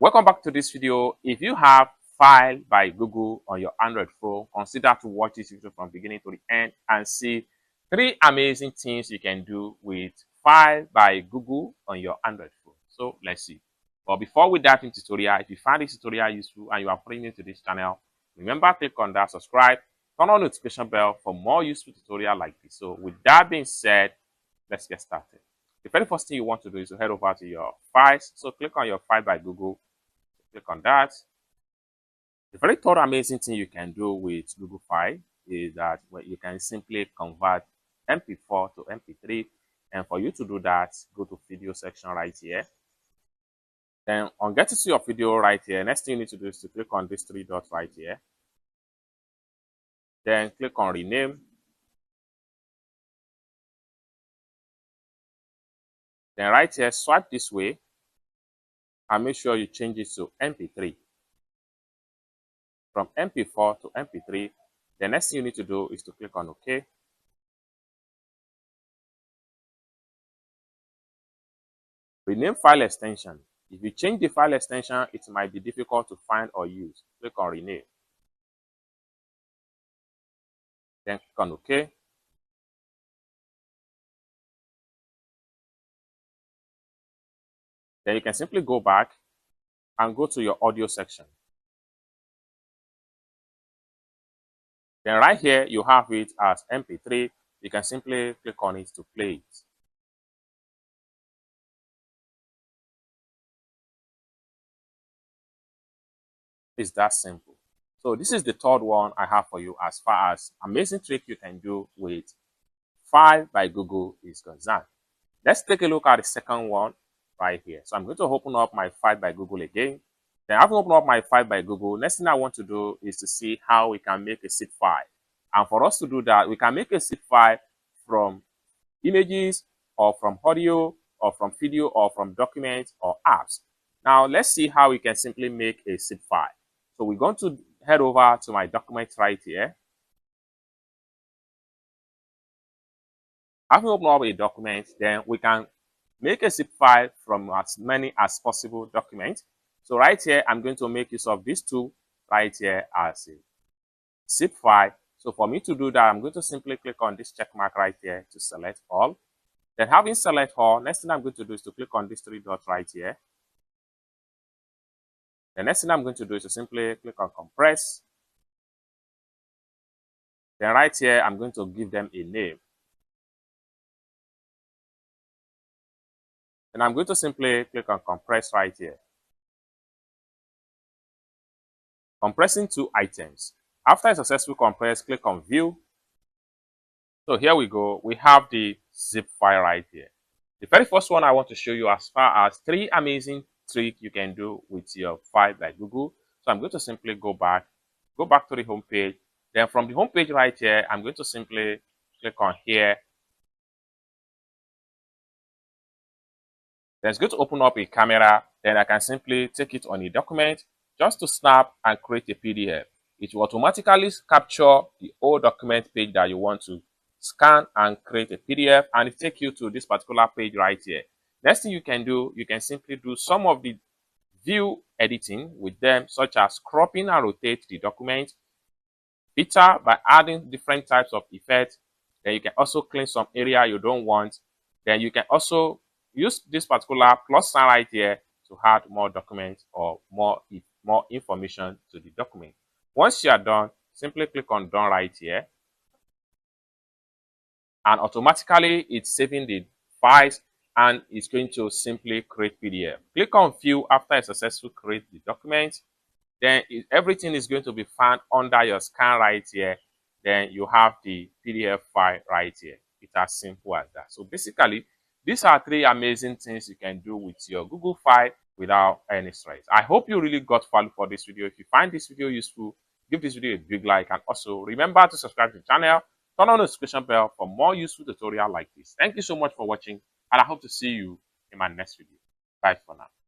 Welcome back to this video. If you have File by Google on your Android phone, consider to watch this video from beginning to the end and see 3 amazing things you can do with File by Google on your Android phone. So let's see. But before we dive into tutorial, if you find this tutorial useful and you are brand new to this channel, remember click on that subscribe, turn on notification bell for more useful tutorial like this. So with that being said, let's get started. The very first thing you want to do is to head over to your files. So click on your File by Google. Click on that. The very third amazing thing you can do with Google File is that you can simply convert MP4 to MP3. And for you to do that, go to video section right here. Then on getting to your video right here, next thing you need to do is to click on these 3 dots right here. Then click on rename. Then right here, swipe this way and make sure you change it to MP3. From MP4 to MP3, the next thing you need to do is to click on OK. Rename file extension. If you change the file extension, it might be difficult to find or use. Click on rename. Then click on OK. Then you can simply go back and go to your audio section. Then right here, you have it as MP3. You can simply click on it to play it. It's that simple. So this is the third one I have for you as far as amazing trick you can do with File by Google is concerned. Let's take a look at the second one right here. So I'm going to open up my File by Google again. Then I've opened up my File by Google. Next thing I want to do is to see how we can make a zip file. And for us to do that, we can make a zip file from images or from audio or from video or from documents or apps. Now let's see how we can simply make a zip file. So we're going to head over to my document right here. After open up a document, then we can make a zip file from as many as possible documents. So right here, I'm going to make use of this tool right here as a zip file. So for me to do that, I'm going to simply click on this check mark right here to select all. Then having select all, next thing I'm going to do is to click on these 3 dots right here. The next thing I'm going to do is to simply click on compress. Then right here, I'm going to give them a name. And I'm going to simply click on compress right here. Compressing 2 items. After a successful compress, click on view. So here we go. We have the zip file right here. The very first one I want to show you as far as 3 amazing tricks you can do with your File by Google. So I'm going to simply go back to the home page. Then from the home page right here, I'm going to simply click on here. Then it's going to open up a camera. Then I can simply take it on a document just to snap and create a PDF. It will automatically capture the whole document page that you want to scan and create a PDF, and it takes you to this particular page right here. Next thing you can do, you can simply do some of the view editing with them, such as cropping and rotate the document, filter by adding different types of effects. Then you can also clean some area you don't want. Then you can also use this particular plus sign right here to add more documents or more information to the document. Once you are done, simply click on done right here. And automatically it's saving the files and it's going to simply create PDF. Click on view after a successful create the document. Then everything is going to be found under your scan right here. Then you have the PDF file right here. It's as simple as that. So basically, these are 3 amazing things you can do with your Google File without any stress. I hope you really got value for this video. If you find this video useful, give this video a big like, and also remember to subscribe to the channel, turn on the notification bell for more useful tutorial like this. Thank you so much for watching, and I hope to see you in my next video. Bye for now.